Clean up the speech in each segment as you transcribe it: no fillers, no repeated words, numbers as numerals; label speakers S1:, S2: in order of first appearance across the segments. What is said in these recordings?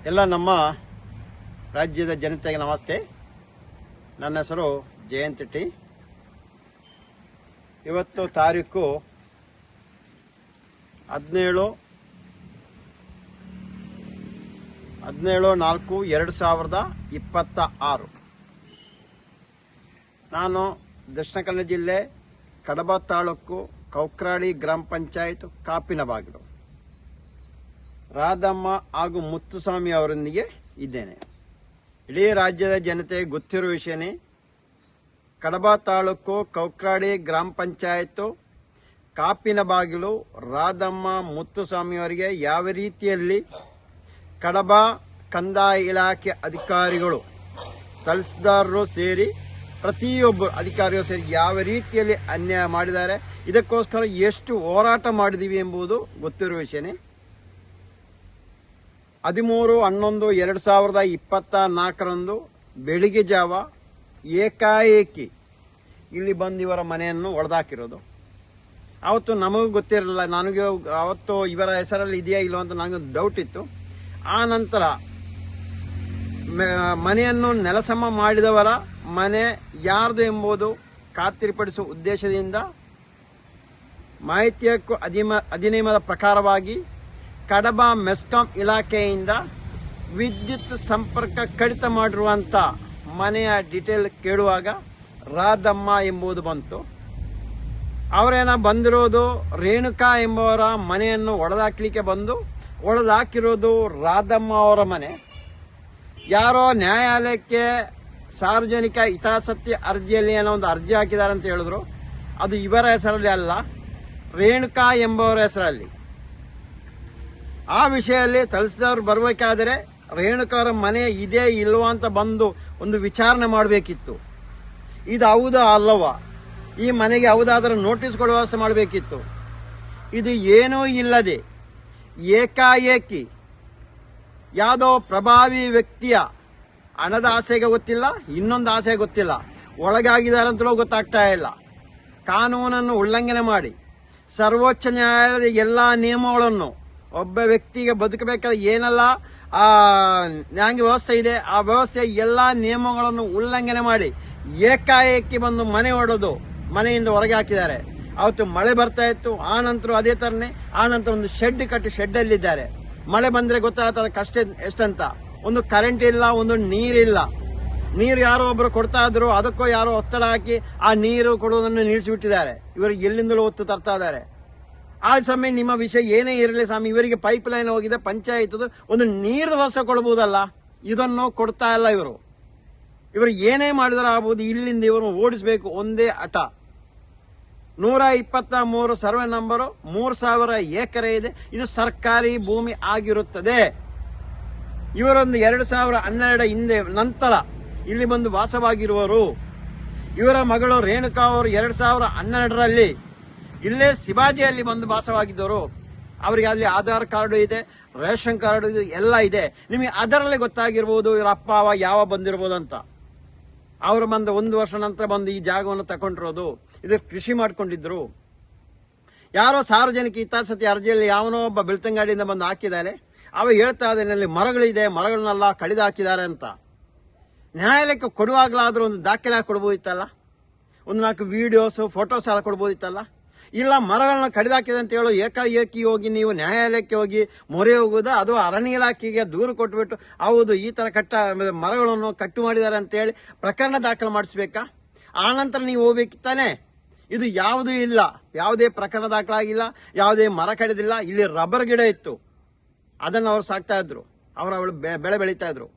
S1: ಎಲ್ಲ ನಮ್ಮ ರಾಜ್ಯದ ಜನತೆಗೆ ನಮಸ್ತೆ. ನನ್ನ ಹೆಸರು ಜಯಂತ್ ಟಿ. ಇವತ್ತು ತಾರೀಕು 17/4/2026. ನಾನು ದಕ್ಷಿಣ ಕನ್ನಡ ಜಿಲ್ಲೆ ಕಡಬ ತಾಲೂಕು ಕೌಕ್ರಾಳಿ ಗ್ರಾಮ ಪಂಚಾಯತ್ ಕಾಪಿನಬಾಗಿಲು ರಾಧಮ್ಮ ಹಾಗೂ ಮುತ್ತುಸ್ವಾಮಿ ಅವರೊಂದಿಗೆ ಇದ್ದೇನೆ. ಇಡೀ ರಾಜ್ಯದ ಜನತೆಗೆ ಗೊತ್ತಿರುವ ವಿಷಯನೇ, ಕಡಬ ತಾಲೂಕು ಕೌಕ್ರಾಳಿ ಗ್ರಾಮ ಪಂಚಾಯತ್ ಕಾಪಿನಬಾಗಿಲು ರಾಧಮ್ಮ ಮುತ್ತುಸ್ವಾಮಿ ಅವರಿಗೆ ಯಾವ ರೀತಿಯಲ್ಲಿ ಕಡಬ ಕಂದಾಯ ಇಲಾಖೆ ಅಧಿಕಾರಿಗಳು, ತಹಸೀಲ್ದಾರರು ಸೇರಿ ಪ್ರತಿಯೊಬ್ಬರು ಅಧಿಕಾರಿಗಳು ಸೇರಿ ಯಾವ ರೀತಿಯಲ್ಲಿ ಅನ್ಯಾಯ ಮಾಡಿದ್ದಾರೆ, ಇದಕ್ಕೋಸ್ಕರ ಎಷ್ಟು ಹೋರಾಟ ಮಾಡಿದೀವಿ ಎಂಬುದು ಗೊತ್ತಿರುವ ವಿಷಯನೇ. 13/11/2024 ಬೆಳಿಗ್ಗೆ ಜಾವ ಏಕಾಏಕಿ ಇಲ್ಲಿ ಬಂದು ಇವರ ಮನೆಯನ್ನು ಒಡೆದಾಕಿರೋದು. ಅವತ್ತು ನಮಗೂ ಗೊತ್ತಿರಲಿಲ್ಲ, ನನಗೆ ಅವತ್ತು ಇವರ ಹೆಸರಲ್ಲಿ ಇದೆಯಾ ಇಲ್ಲೋ ಅಂತ ನನಗೆ ಡೌಟ್ ಇತ್ತು. ಆ ನಂತರ ಮನೆಯನ್ನು ನೆಲಸಮ ಮಾಡಿದವರ ಮನೆ ಯಾರ್ದು ಎಂಬುದು ಖಾತ್ರಿಪಡಿಸುವ ಉದ್ದೇಶದಿಂದ ಮಾಹಿತಿ ಹಕ್ಕು ಅಧಿನಿಯಮದ ಪ್ರಕಾರವಾಗಿ ಕಡಬ ಮೆಸ್ಕಾಂ ಇಲಾಖೆಯಿಂದ ವಿದ್ಯುತ್ ಸಂಪರ್ಕ ಕಡಿತ ಮಾಡಿರುವಂಥ ಮನೆಯ ಡೀಟೇಲ್ ಕೇಳುವಾಗ ರಾಧಮ್ಮ ಎಂಬುದು ಬಂತು. ಅವರೇನ ಬಂದಿರೋದು ರೇಣುಕಾ ಎಂಬುವರ ಮನೆಯನ್ನು ಒಡೆದಾಕಿರೋದು ರಾಧಮ್ಮ ಅವರ ಮನೆ. ಯಾರೋ ನ್ಯಾಯಾಲಯಕ್ಕೆ ಸಾರ್ವಜನಿಕ ಹಿತಾಸಕ್ತಿ ಅರ್ಜಿಯಲ್ಲಿ ಏನೋ ಒಂದು ಅರ್ಜಿ ಹಾಕಿದ್ದಾರೆ ಅಂತ ಹೇಳಿದ್ರು. ಅದು ಇವರ ಹೆಸರಲ್ಲಿ ಅಲ್ಲ, ರೇಣುಕಾ ಎಂಬುವರ ಹೆಸರಲ್ಲಿ. ಆ ವಿಷಯದಲ್ಲಿ ತಹಸೀಲ್ದಾರ್ ಬರಬೇಕಾದರೆ ರೇಣುಕಾ ಅವರ ಮನೆ ಇದೆ ಇಲ್ವಾ ಅಂತ ಬಂದು ಒಂದು ವಿಚಾರಣೆ ಮಾಡಬೇಕಿತ್ತು. ಇದು ಹೌದಾ ಅಲ್ಲವಾ, ಈ ಮನೆಗೆ ಯಾವುದಾದರೂ ನೋಟಿಸ್ ಕೊಡುವ ವ್ಯವಸ್ಥೆ ಮಾಡಬೇಕಿತ್ತು. ಇದು ಏನೂ ಇಲ್ಲದೆ ಏಕಾಏಕಿ ಯಾವುದೋ ಪ್ರಭಾವಿ ವ್ಯಕ್ತಿಯ ಹಣದ ಆಸೆಗೆ ಗೊತ್ತಿಲ್ಲ, ಇನ್ನೊಂದು ಆಸೆ ಗೊತ್ತಿಲ್ಲ, ಒಳಗಾಗಿದ್ದಾರೆ ಅಂತಲೂ ಗೊತ್ತಾಗ್ತಾ ಇಲ್ಲ. ಕಾನೂನನ್ನು ಉಲ್ಲಂಘನೆ ಮಾಡಿ ಸರ್ವೋಚ್ಚ ನ್ಯಾಯಾಲಯದ ಎಲ್ಲಾ ನಿಯಮಗಳನ್ನು, ಒಬ್ಬ ವ್ಯಕ್ತಿಗೆ ಬದುಕಬೇಕಾದ್ರೆ ಏನೆಲ್ಲ ನ್ಯಾಯಾಂಗ ವ್ಯವಸ್ಥೆ ಇದೆ ಆ ವ್ಯವಸ್ಥೆಯ ಎಲ್ಲಾ ನಿಯಮಗಳನ್ನು ಉಲ್ಲಂಘನೆ ಮಾಡಿ ಏಕಾಏಕಿ ಬಂದು ಮನೆ ಹೊಡೆದು ಮನೆಯಿಂದ ಹೊರಗೆ ಹಾಕಿದ್ದಾರೆ. ಅವತ್ತು ಮಳೆ ಬರ್ತಾ ಇತ್ತು, ಆ ನಂತರ ಅದೇ ತರನೇ ಆ ನಂತರ ಒಂದು ಶೆಡ್ ಕಟ್ಟಿ ಶೆಡ್ಡಲ್ಲಿದ್ದಾರೆ. ಮಳೆ ಬಂದ್ರೆ ಗೊತ್ತಾಗ್ತದೆ ಕಷ್ಟ ಎಷ್ಟಂತ. ಒಂದು ಕರೆಂಟ್ ಇಲ್ಲ, ಒಂದು ನೀರಿಲ್ಲ. ನೀರು ಯಾರೋ ಒಬ್ರು ಕೊಡ್ತಾ ಇದ್ರು, ಅದಕ್ಕೂ ಯಾರೋ ಒತ್ತಡ ಹಾಕಿ ಆ ನೀರು ಕೊಡುವುದನ್ನು ನಿಲ್ಲಿಸಿಬಿಟ್ಟಿದ್ದಾರೆ. ಇವರು ಎಲ್ಲಿಂದಲೂ ಒತ್ತು ತರ್ತಾ ಇದ್ದಾರೆ. ಆ ಸಮಯ ನಿಮ್ಮ ವಿಷಯ ಏನೇ ಇರಲಿ ಸ್ವಾಮಿ, ಇವರಿಗೆ ಪೈಪ್ ಲೈನ್ ಹೋಗಿದೆ, ಪಂಚಾಯತ್ ಒಂದು ನೀರಿನ ವ್ಯವಸ್ಥೆ ಕೊಡಬಹುದಲ್ಲ, ಇದನ್ನು ಕೊಡ್ತಾ ಇಲ್ಲ ಇವರು ಏನೇ ಮಾಡಿದರೂ ಆಗಬಹುದು. ಇಲ್ಲಿಂದ ಇವರು ಓಡಿಸಬೇಕು, ಒಂದೇ ಹಠ. 123 ಸರ್ವೆ ನಂಬರು, 3000 ಎಕರೆ ಇದೆ. ಇದು ಸರ್ಕಾರಿ ಭೂಮಿ ಆಗಿರುತ್ತದೆ. ಇವರೊಂದು 2012 ಹಿಂದೆ ನಂತರ ಇಲ್ಲಿ ಬಂದು ವಾಸವಾಗಿರುವರು. ಇವರ ಮಗಳು ರೇಣುಕಾ ಅವರು 2012ರಲ್ಲಿ ಇಲ್ಲೇ ಶಿವಾಜಿಯಲ್ಲಿ ಬಂದು ವಾಸವಾಗಿದ್ದರು. ಅವರಿಗೆ ಅಲ್ಲಿ ಆಧಾರ್ ಕಾರ್ಡು ಇದೆ, ರೇಷನ್ ಕಾರ್ಡು ಇದೆ, ಎಲ್ಲ ಇದೆ. ನಿಮಗೆ ಅದರಲ್ಲೇ ಗೊತ್ತಾಗಿರ್ಬೋದು ಇವರ ಅಪ್ಪ ಯಾವ ಬಂದಿರ್ಬೋದು ಅಂತ. ಅವರು ಬಂದ 1 ವರ್ಷ ನಂತರ ಬಂದು ಈ ಜಾಗವನ್ನು ತಗೊಂಡಿರೋದು. ಇದು ಕೃಷಿ ಮಾಡ್ಕೊಂಡಿದ್ರು. ಯಾರೋ ಸಾರ್ವಜನಿಕ ಹಿತಾಸಕ್ತಿ ಅರ್ಜಿಯಲ್ಲಿ ಯಾವನೋ ಒಬ್ಬ ಬೆಳ್ತಂಗಾಡಿಯಿಂದ ಬಂದು ಹಾಕಿದ್ದಾರೆ. ಅವ ಹೇಳ್ತಾ ಇದ್ದೇನೆ ಮರಗಳಿದೆ, ಮರಗಳನ್ನೆಲ್ಲ ಕಡಿದು ಹಾಕಿದ್ದಾರೆ ಅಂತ. ನ್ಯಾಯಾಲಯಕ್ಕೆ ಕೊಡುವಾಗಲಾದ್ರೂ ಒಂದು ದಾಖಲೆ ಕೊಡ್ಬೋದಿತ್ತಲ್ಲ, ಒಂದು 4 ವಿಡಿಯೋಸ್ ಫೋಟೋಸ್ ಎಲ್ಲ ಕೊಡ್ಬೋದಿತ್ತಲ್ಲ. ಇಲ್ಲ, ಮರಗಳನ್ನ ಕಡಿದಾಕಿದೆ ಅಂತ ಹೇಳೋ ಏಕಾಏಕಿ ಹೋಗಿ ನೀವು ನ್ಯಾಯಾಲಯಕ್ಕೆ ಹೋಗಿ ಮೊರೆ ಹೋಗುವುದಾ, ಅದು ಅರಣ್ಯ ಇಲಾಖೆಗೆ ದೂರು ಕೊಟ್ಟುಬಿಟ್ಟು ಹೌದು ಈ ತರ ಮರಗಳನ್ನು ಕಟ್ಟು ಮಾಡಿದ್ದಾರೆ ಅಂತ ಹೇಳಿ ಪ್ರಕರಣ ದಾಖಲೆ ಮಾಡಿಸ್ಬೇಕಾ? ಆನಂತರ ನೀವು ಹೋಗ್ಬೇಕಿತ್ತಾನೆ. ಇದು ಯಾವುದೂ ಇಲ್ಲ, ಯಾವುದೇ ಪ್ರಕರಣ ದಾಖಲಾಗಿಲ್ಲ, ಯಾವುದೇ ಮರ ಕಡಿದಿಲ್ಲ. ಇಲ್ಲಿ ರಬ್ಬರ್ ಗಿಡ ಇತ್ತು, ಅದನ್ನು ಅವರು ಸಾಕ್ತಾ ಇದ್ರು, ಅವಳು ಬೆಳೆ ಬೆಳೀತಾ ಇದ್ರು.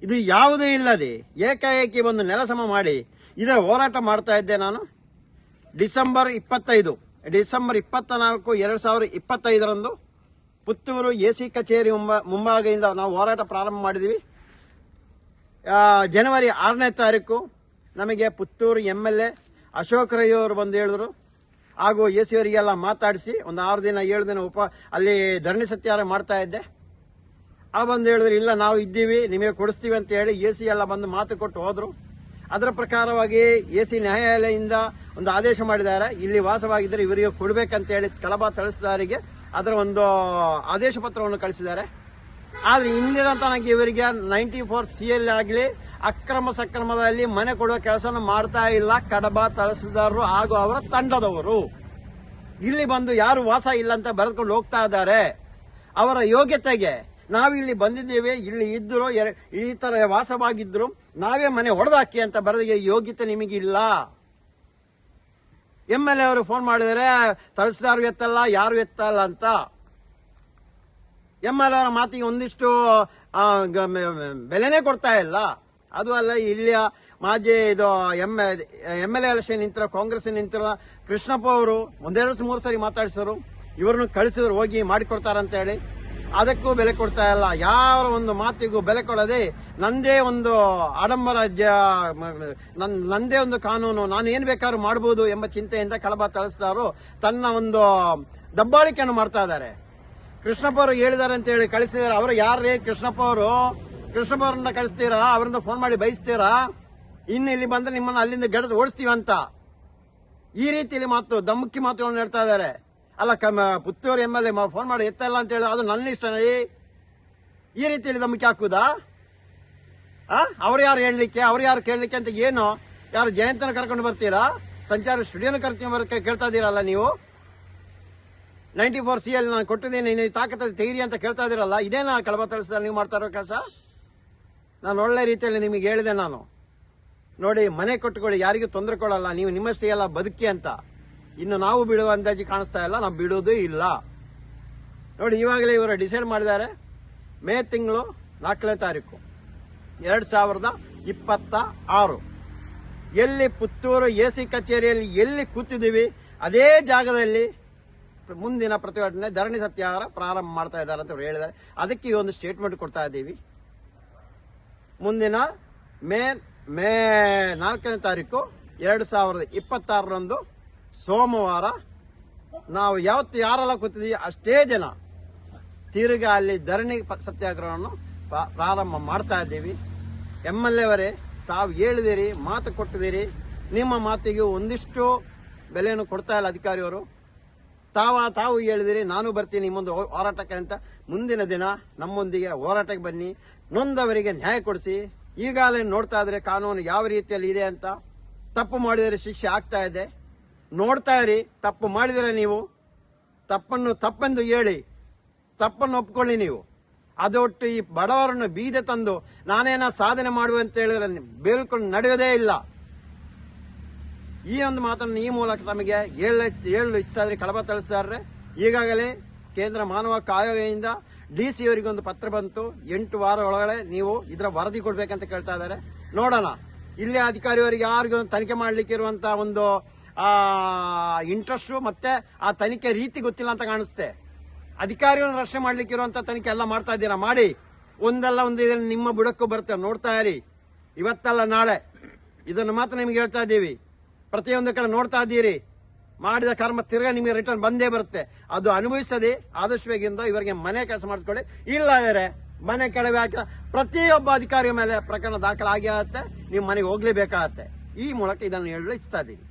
S1: ಇದು ಯಾವುದೂ ಇಲ್ಲದೆ ಏಕಾಏಕಿ ಬಂದು ನೆಲಸಮ ಮಾಡಿ ಇದರ ಹೋರಾಟ ಮಾಡ್ತಾ ಇದ್ದೆ ನಾನು. ಡಿಸೆಂಬರ್ 24, 2025 ಪುತ್ತೂರು ಎಸಿ ಕಚೇರಿ ಮುಂಭಾಗದಿಂದ ನಾವು ಹೋರಾಟ ಪ್ರಾರಂಭ ಮಾಡಿದ್ವಿ. ಜನವರಿ 6ನೇ ತಾರೀಕು ನಮಗೆ ಪುತ್ತೂರು MLA ಅಶೋಕ್ ರೈ ಅವರು ಬಂದು ಹೇಳಿದ್ರು. ಹಾಗೂ ಎಸಿ ಅವರಿಗೆಲ್ಲ ಮಾತಾಡಿಸಿ ಒಂದು 6 ದಿನ 7 ದಿನ ಅಲ್ಲಿ ಧರಣಿ ಸತ್ಯಾಗ್ರಹ ಮಾಡ್ತಾ ಇದ್ದೆ. ಬಂದು ಹೇಳಿದ್ರು, ಇಲ್ಲ ನಾವು ಇದ್ದೀವಿ, ನಿಮಗೆ ಕೊಡಿಸ್ತೀವಿ ಅಂತ ಹೇಳಿ ಎಸಿ ಎಲ್ಲ ಬಂದು ಮಾತು ಕೊಟ್ಟು ಹೋದ್ರು. ಅದರ ಪ್ರಕಾರವಾಗಿ ಎಸಿ ನ್ಯಾಯಾಲಯದಿಂದ ಒಂದು ಆದೇಶ ಮಾಡಿದ್ದಾರೆ, ಇಲ್ಲಿ ವಾಸವಾಗಿದ್ದರೆ ಇವರಿಗೆ ಕೊಡಬೇಕಂತ ಹೇಳಿ ಕಡಬ ತಹಸೀಲ್ದಾರಿಗೆ ಅದರ ಒಂದು ಆದೇಶ ಪತ್ರವನ್ನು ಕಳಿಸಿದ್ದಾರೆ. ಆದ್ರೆ ಇಂದಿನ ತನಕ ಇವರಿಗೆ 94C ಆಗಲಿ ಅಕ್ರಮ ಸಕ್ರಮದಲ್ಲಿ ಮನೆ ಕೊಡುವ ಕೆಲಸನ ಮಾಡ್ತಾ ಇಲ್ಲ ಕಡಬ ತಹಸೀಲ್ದಾರರು ಹಾಗೂ ಅವರ ತಂಡದವರು. ಇಲ್ಲಿ ಬಂದು ಯಾರು ವಾಸ ಇಲ್ಲ ಅಂತ ಬರೆದುಕೊಂಡು ಹೋಗ್ತಾ ಇದ್ದಾರೆ. ಅವರ ಯೋಗ್ಯತೆಗೆ ನಾವಿಲ್ಲಿ ಬಂದಿದ್ದೇವೆ, ಇಲ್ಲಿ ಇದ್ರು ಈ ತರ ವಾಸವಾಗಿದ್ರು ನಾವೇ ಮನೆ ಹೊಡೆದಾಕಿ ಅಂತ ಬರೆದ ಯೋಗ್ಯತೆ ನಿಮಗಿಲ್ಲ. MLA ಅವರು ಫೋನ್ ಮಾಡಿದರೆ ತಹಸೀಲ್ದಾರ್ ಎತ್ತಲ್ಲ, ಯಾರು ಎತ್ತಲ್ಲ ಅಂತ. MLA ಅವರ ಮಾತಿಗೆ ಒಂದಿಷ್ಟು ಬೆಲೆನೇ ಕೊಡ್ತಾ ಇಲ್ಲ. ಅದು ಅಲ್ಲ, ಇಲ್ಲಿಯ ಮಾಜಿ MLA ಎಲೆಕ್ಷನ್ ನಿಂತಿರೋ ಕಾಂಗ್ರೆಸ್ ನಿಂತಿರೋ ಕೃಷ್ಣಪ್ಪ ಅವರು 1-2-3 ಸರಿ ಮಾತಾಡಿಸಿದ್ರು. ಇವ್ರನ್ನು ಕಳಿಸಿದ್ರು ಹೋಗಿ ಮಾಡಿಕೊಡ್ತಾರಂತ ಹೇಳಿ. ಅದಕ್ಕೂ ಬೆಲೆ ಕೊಡ್ತಾ ಇಲ್ಲ. ಯಾರ ಒಂದು ಮಾತಿಗೂ ಬೆಲೆ ಕೊಡದೆ ನಂದೇ ಒಂದು ಆಡಂಬರ ನಂದೇ ಒಂದು ಕಾನೂನು, ನಾನು ಏನ್ ಬೇಕಾದ್ರೂ ಮಾಡಬಹುದು ಎಂಬ ಚಿಂತೆಯಿಂದ ಕಡಬ ತಹಸೀಲ್ದಾರರು ತನ್ನ ಒಂದು ದಬ್ಬಾಳಿಕೆಯನ್ನು ಮಾಡ್ತಾ ಇದ್ದಾರೆ. ಕೃಷ್ಣಪ್ಪ ಅವರು ಹೇಳಿದ್ದಾರೆ ಅಂತ ಹೇಳಿ ಕಳಿಸಿದಾರೆ. ಅವರು ಯಾರೇ ಕೃಷ್ಣಪ್ಪ ಅವರು? ಕೃಷ್ಣಪ್ಪ ಅವರನ್ನ ಕಳಿಸ್ತೀರಾ? ಅವರಿಂದ ಫೋನ್ ಮಾಡಿ ಬಯಸ್ತೀರಾ? ಇನ್ನು ಇಲ್ಲಿ ಬಂದ್ರೆ ನಿಮ್ಮನ್ನ ಅಲ್ಲಿಂದ ಗಡಸ್ ಓಡಿಸ್ತೀವಂತ ಈ ರೀತಿಯಲ್ಲಿ ದಮ್ಮಕ್ಕಿ ಮಾತುಗಳನ್ನು ಹೇಳ್ತಾ ಇದ್ದಾರೆ. ಅಲ್ಲ, ಪುತ್ತೂರು MLA ಫೋನ್ ಮಾಡಿ ಎತ್ತಲ್ಲ ಅಂತ ಹೇಳಿ ಅದು ನನ್ನ ಇಷ್ಟ. ಈ ರೀತಿಯಲ್ಲಿ ದಮ್ಮಕ್ಕಿ ಹಾಕುದಾ? ಅವ್ರು ಯಾರು ಹೇಳಲಿಕ್ಕೆ, ಅವ್ರು ಯಾರು ಕೇಳಲಿಕ್ಕೆ ಅಂತ ಏನು? ಯಾರು ಜಯಂತನ ಕರ್ಕೊಂಡು ಬರ್ತೀರಾ? ಸಂಚಾರ ಸ್ಟುಡಿಯೋನ ಕರ್ಕೊಂಡು ಕೇಳ್ತಾ ಇದ್ದೀರಲ್ಲ ನೀವು. 94C ನಾನು ಕೊಟ್ಟಿದ್ದೀನಿ, ನೀವು ತಾಕತ್ತ ತೆಗೀರಿ ಅಂತ ಕೇಳ್ತಾ ಇದ್ದೀರಲ್ಲ. ಇದೇನಾ ಕಡಬ ತಹಸೀಲ್ದಾರ್ ನೀವು ಮಾಡ್ತಾ ಇರೋ ಕೆಲಸ? ನಾನು ಒಳ್ಳೆ ರೀತಿಯಲ್ಲಿ ನಿಮಗೆ ಹೇಳಿದೆ. ನಾನು ನೋಡಿ, ಮನೆ ಕೊಟ್ಟುಕೊಳ್ಳಿ, ಯಾರಿಗೂ ತೊಂದರೆ ಕೊಡಲ್ಲ, ನೀವು ನಿಮ್ಮಷ್ಟೇ ಎಲ್ಲ ಬದುಕಿ ಅಂತ. ಇನ್ನು ನಾವು ಬಿಡುವ ಅಂದಾಜು ಕಾಣಿಸ್ತಾ ಇಲ್ಲ, ನಾವು ಬಿಡೋದು ಇಲ್ಲ. ನೋಡಿ, ಇವಾಗಲೇ ಇವರು ಡಿಸೈಡ್ ಮಾಡಿದ್ದಾರೆ. ಮೇ ತಿಂಗಳು 4ನೇ ತಾರೀಕು 2026 ಎಲ್ಲಿ ಪುತ್ತೂರು AC ಕಚೇರಿಯಲ್ಲಿ ಎಲ್ಲಿ ಕೂತಿದ್ದೀವಿ ಅದೇ ಜಾಗದಲ್ಲಿ ಮುಂದಿನ ಪ್ರತಿಭಟನೆ ಧರಣಿ ಸತ್ಯಾಗ್ರಹ ಪ್ರಾರಂಭ ಮಾಡ್ತಾ ಇದ್ದಾರೆ ಅಂತ ಹೇಳಿದ್ದಾರೆ. ಅದಕ್ಕೆ ಈ ಒಂದು ಸ್ಟೇಟ್ಮೆಂಟ್ ಕೊಡ್ತಾ ಇದ್ದೀವಿ. ಮುಂದಿನ ಮೇ 4ನೇ ತಾರೀಕು 2026 ಸೋಮವಾರ ನಾವು ಯಾರೆಲ್ಲ ಕೂತಿದ್ದೀವಿ ಅಷ್ಟೇ ಜನ ತಿರುಗಾ ಅಲ್ಲಿ ಧರಣಿ ಸತ್ಯಾಗ್ರಹವನ್ನು ಪ್ರಾರಂಭ ಮಾಡ್ತಾ ಇದ್ದೀವಿ. MLA ಅವರೇ, ತಾವು ಹೇಳಿದಿರಿ, ಮಾತು ಕೊಟ್ಟಿದ್ದೀರಿ, ನಿಮ್ಮ ಮಾತಿಗೆ ಒಂದಿಷ್ಟು ಬೆಲೆಯನ್ನು ಕೊಡ್ತಾ ಇಲ್ಲ ಅಧಿಕಾರಿಯವರು. ತಾವು ಹೇಳಿದಿರಿ, ನಾನು ಬರ್ತೀನಿ ನಿಮ್ಮೊಂದು ಹೋರಾಟಕ್ಕೆ ಅಂತ. ಮುಂದಿನ ದಿನ ನಮ್ಮೊಂದಿಗೆ ಹೋರಾಟಕ್ಕೆ ಬನ್ನಿ, ನೊಂದವರಿಗೆ ನ್ಯಾಯ ಕೊಡಿಸಿ. ಈಗಾಗಲೇ ನೋಡ್ತಾ ಇದ್ರೆ ಕಾನೂನು ಯಾವ ರೀತಿಯಲ್ಲಿ ಇದೆ ಅಂತ. ತಪ್ಪು ಮಾಡಿದರೆ ಶಿಕ್ಷೆ ಆಗ್ತಾ ಇದೆ, ನೋಡ್ತಾ ಇರಿ. ತಪ್ಪು ಮಾಡಿದರೆ ನೀವು ತಪ್ಪನ್ನು ತಪ್ಪೆಂದು ಹೇಳಿ, ತಪ್ಪನ್ನು ಒಪ್ಕೊಳ್ಳಿ. ನೀವು ಅದೊಟ್ಟು ಈ ಬಡವರನ್ನು ಬೀದೆ ತಂದು ನಾನೇನ ಸಾಧನೆ ಮಾಡುವೆ ಅಂತ ಹೇಳಿದ್ರೆ ಬೇಲ್ಕೊಂಡು ನಡೆಯೋದೇ ಇಲ್ಲ. ಈ ಒಂದು ಮಾತನ್ನು ಈ ಮೂಲಕ ತಮಗೆ ಹೇಳಲು ಇಚ್ಛಾದ್ರೆ ಕಡಬ ತಹಸೀಲ್ದಾರರೇ, ಈಗಾಗಲೇ ಕೇಂದ್ರ ಮಾನವ ಹಕ್ಕು ಆಯೋಗದಿಂದ DC ಅವರಿಗೊಂದು ಪತ್ರ ಬಂತು. 8 ವಾರ ಒಳಗಡೆ ನೀವು ಇದರ ವರದಿ ಕೊಡ್ಬೇಕಂತ ಕೇಳ್ತಾ ಇದ್ದಾರೆ. ನೋಡೋಣ, ಇಲ್ಲೇ ಅಧಿಕಾರಿಯವರಿಗೆ ಯಾರಿಗೂ ತನಿಖೆ ಮಾಡ್ಲಿಕ್ಕೆ ಇರುವಂತ ಒಂದು ಇಂಟ್ರೆಸ್ಟ್ ಮತ್ತೆ ಆ ತನಿಖೆ ರೀತಿ ಗೊತ್ತಿಲ್ಲ ಅಂತ ಕಾಣಿಸುತ್ತೆ. ಅಧಿಕಾರಿಯನ್ನು ರಕ್ಷಣೆ ಮಾಡ್ಲಿಕ್ಕೆ ಇರುವಂತ ತನಿಖೆ ಎಲ್ಲ ಮಾಡ್ತಾ ಇದ್ದೀರಾ, ಮಾಡಿ. ಒಂದಲ್ಲ ಒಂದು ಇದನ್ನು ನಿಮ್ಮ ಬುಡಕ್ಕೂ ಬರ್ತೇವೆ, ನೋಡ್ತಾ ಇರಿ. ಇವತ್ತಲ್ಲ ನಾಳೆ ಇದನ್ನು ಮಾತ್ರ ನಿಮ್ಗೆ ಹೇಳ್ತಾ ಇದ್ದೀವಿ. ಪ್ರತಿಯೊಂದು ಕಡೆ ನೋಡ್ತಾ ಇದ್ದೀರಿ, ಮಾಡಿದ ಕರ್ಮ ತಿರ್ಗಾ ನಿಮಗೆ ರಿಟರ್ನ್ ಬಂದೇ ಬರುತ್ತೆ. ಅದು ಅನುಭವಿಸದೆ ಆದಷ್ಟು ಬೇಗಿಂದ ಇವರಿಗೆ ಮನೆ ಕೆಲಸ ಮಾಡಿಸ್ಕೊಳ್ಳಿ. ಇಲ್ಲ ಅಂದರೆ ಮನೆ ಕೆಳಗೆ ಹಾಕಿದ ಪ್ರತಿಯೊಬ್ಬ ಅಧಿಕಾರಿಯ ಮೇಲೆ ಪ್ರಕರಣ ದಾಖಲಾಗಿ ಆಗುತ್ತೆ, ನೀವು ಮನೆಗೆ ಹೋಗ್ಲೇಬೇಕಾಗತ್ತೆ. ಈ ಮೂಲಕ ಇದನ್ನು ಹೇಳಲು ಇಚ್ಛಾ ಇದ್ದೀವಿ.